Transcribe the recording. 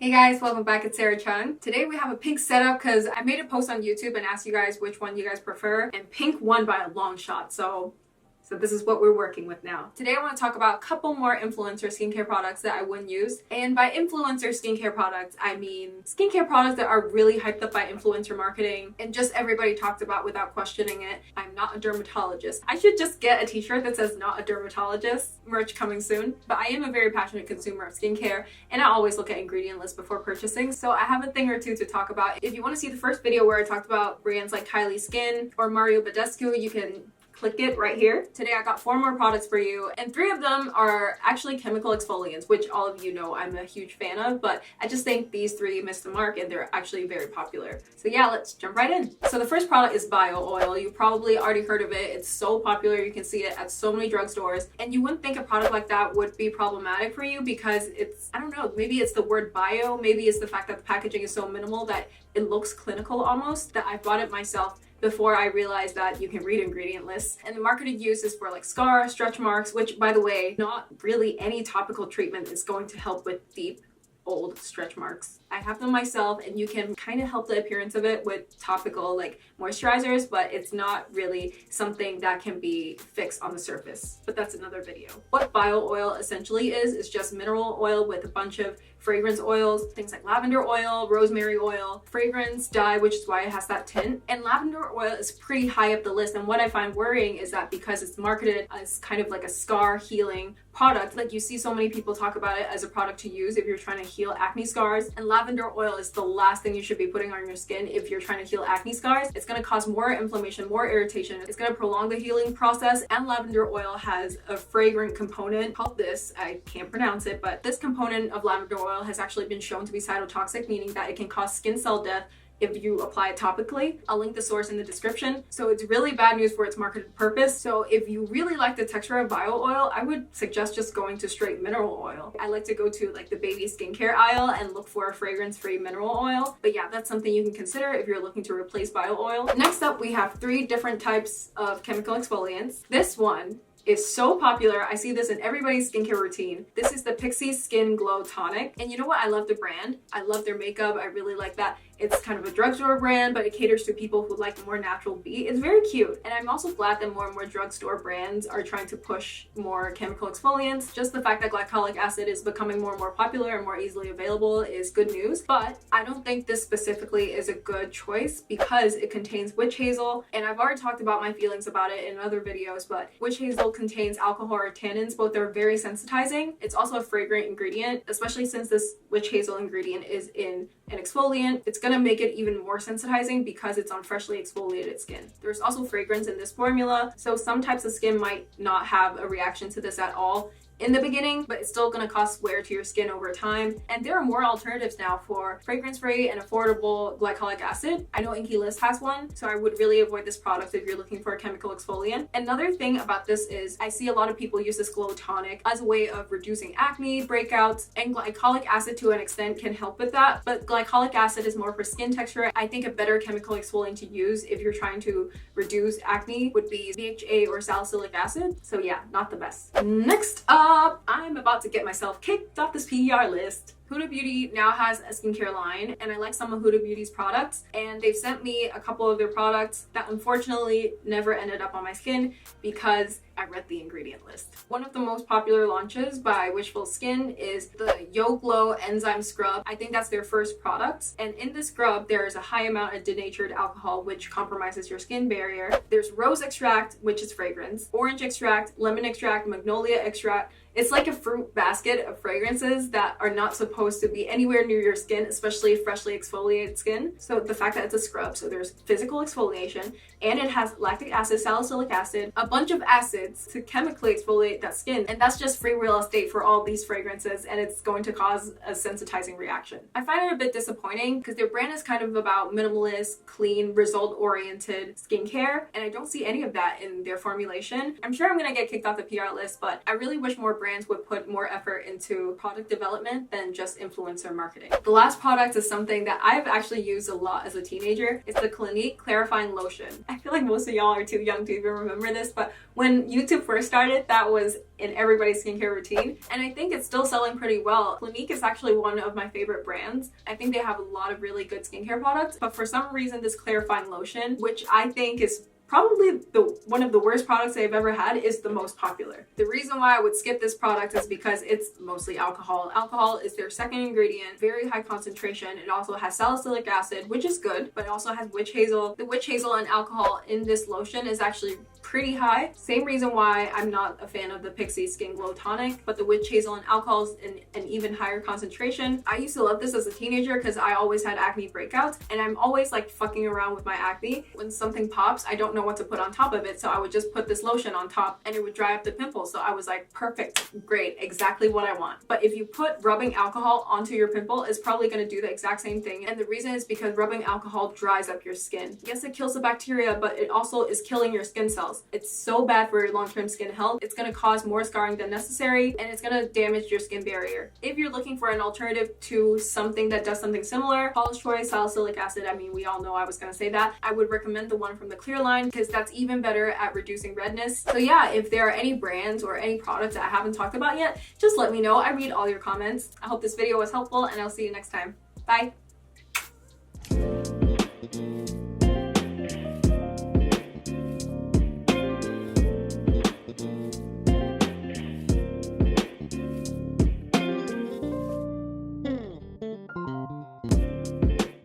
Hey guys, welcome back. It's Sarah Chung. Today we have a pink setup because I made a post on YouTube and asked you guys which one you guys prefer, and pink won by a long shot. So this is what we're working with now. Today I want to talk about a couple more influencer skincare products that I wouldn't use. And by influencer skincare products, I mean skincare products that are really hyped up by influencer marketing and just everybody talked about without questioning it. I'm not a dermatologist. I should just get a t-shirt that says not a dermatologist, merch coming soon. But I am a very passionate consumer of skincare and I always look at ingredient lists before purchasing. So I have a thing or two to talk about. If you want to see the first video where I talked about brands like Kylie Skin or Mario Badescu, you can click it right here. Today I got 4 more products for you, and 3 of them are actually chemical exfoliants, which all of you know I'm a huge fan of, but I just think these 3 missed the mark and they're actually very popular. So yeah, let's jump right in. So the first product is bio oil. You probably already heard of it. It's so popular. You can see it at so many drugstores, and you wouldn't think a product like that would be problematic for you because it's, I don't know, maybe it's the word bio, maybe it's the fact that the packaging is so minimal that it looks clinical almost, that I bought it myself before I realized that you can read ingredient lists. And the marketed use is for like scar, stretch marks, which by the way, not really any topical treatment is going to help with deep, old stretch marks. I have them myself and you can kind of help the appearance of it with topical like moisturizers, but it's not really something that can be fixed on the surface. But that's another video. What bio oil essentially is just mineral oil with a bunch of fragrance oils, things like lavender oil, rosemary oil, fragrance dye, which is why it has that tint. And lavender oil is pretty high up the list. And what I find worrying is that because it's marketed as kind of like a scar healing product, like you see so many people talk about it as a product to use if you're trying to heal acne scars. And lavender oil is the last thing you should be putting on your skin if you're trying to heal acne scars. It's going to cause more inflammation, more irritation. It's going to prolong the healing process. And lavender oil has a fragrant component called this, I can't pronounce it, but this component of lavender oil has actually been shown to be cytotoxic, meaning that it can cause skin cell death if you apply it topically. I'll link the source in the description. So it's really bad news for its marketed purpose. So if you really like the texture of bio oil, I would suggest just going to straight mineral oil. I like to go to like the baby skincare aisle and look for a fragrance-free mineral oil. But yeah, that's something you can consider if you're looking to replace bio oil. Next up, we have 3 different types of chemical exfoliants. This one is so popular. I see this in everybody's skincare routine. This is the Pixi Skin Glow Tonic. And you know what? I love the brand. I love their makeup. I really like that. It's kind of a drugstore brand, but it caters to people who like a more natural beat. It's very cute. And I'm also glad that more and more drugstore brands are trying to push more chemical exfoliants. Just the fact that glycolic acid is becoming more and more popular and more easily available is good news. But I don't think this specifically is a good choice because it contains witch hazel. And I've already talked about my feelings about it in other videos, but witch hazel contains alcohol or tannins. Both are very sensitizing. It's also a fragrant ingredient, especially since this witch hazel ingredient is in an exfoliant. It's gonna make it even more sensitizing because it's on freshly exfoliated skin. There's also fragrance in this formula, so some types of skin might not have a reaction to this at all in the beginning, but it's still going to cause wear to your skin over time. And there are more alternatives now for fragrance-free and affordable glycolic acid. I know Inky List has one, so I would really avoid this product if you're looking for a chemical exfoliant. Another thing about this is I see a lot of people use this glow tonic as a way of reducing acne, breakouts, and glycolic acid to an extent can help with that. But glycolic acid is more for skin texture. I think a better chemical exfoliant to use if you're trying to reduce acne would be BHA or salicylic acid. So yeah, not the best. Next up, I'm about to get myself kicked off this PR list. Huda Beauty now has a skincare line, and I like some of Huda Beauty's products, and they've sent me a couple of their products that unfortunately never ended up on my skin because I read the ingredient list. One of the most popular launches by Wishful Skin is the Yo Glow Enzyme Scrub. I think that's their first product, and in this scrub there is a high amount of denatured alcohol which compromises your skin barrier. There's rose extract, which is fragrance, orange extract, lemon extract, magnolia extract. It's like a fruit basket of fragrances that are not supposed to be anywhere near your skin, especially freshly exfoliated skin. So the fact that it's a scrub, so there's physical exfoliation, and it has lactic acid, salicylic acid, a bunch of acids to chemically exfoliate that skin. And that's just free real estate for all these fragrances, and it's going to cause a sensitizing reaction. I find it a bit disappointing because their brand is kind of about minimalist, clean, result-oriented skincare, and I don't see any of that in their formulation. I'm sure I'm gonna get kicked off the PR list, but I really wish more brands would put more effort into product development than just influencer marketing. The last product is something that I've actually used a lot as a teenager. It's the Clinique Clarifying Lotion. I feel like most of y'all are too young to even remember this, but when YouTube first started, that was in everybody's skincare routine, and I think it's still selling pretty well. Clinique is actually one of my favorite brands. I think they have a lot of really good skincare products, but for some reason this clarifying lotion, which I think is probably one of the worst products they've ever had, is the most popular. The reason why I would skip this product is because it's mostly alcohol. Alcohol is their second ingredient, very high concentration. It also has salicylic acid, which is good, but it also has witch hazel. The witch hazel and alcohol in this lotion is actually pretty high. Same reason why I'm not a fan of the Pixi Skin Glow Tonic, but the witch hazel and alcohol is in an even higher concentration. I used to love this as a teenager because I always had acne breakouts, and I'm always like fucking around with my acne. When something pops, I don't know what to put on top of it, so I would just put this lotion on top and it would dry up the pimples. So I was like, perfect, great, exactly what I want. But if you put rubbing alcohol onto your pimple, it's probably going to do the exact same thing, and the reason is because rubbing alcohol dries up your skin. Yes, it kills the bacteria, but it also is killing your skin cells. It's so bad for your long-term skin health. It's going to cause more scarring than necessary, and it's going to damage your skin barrier. If you're looking for an alternative to something that does something similar, Paula's Choice salicylic acid, I mean, we all know I was going to say that. I would recommend the one from the Clear line because that's even better at reducing redness. So yeah, if there are any brands or any products that I haven't talked about yet, just let me know. I read all your comments. I hope this video was helpful, and I'll see you next time. Bye!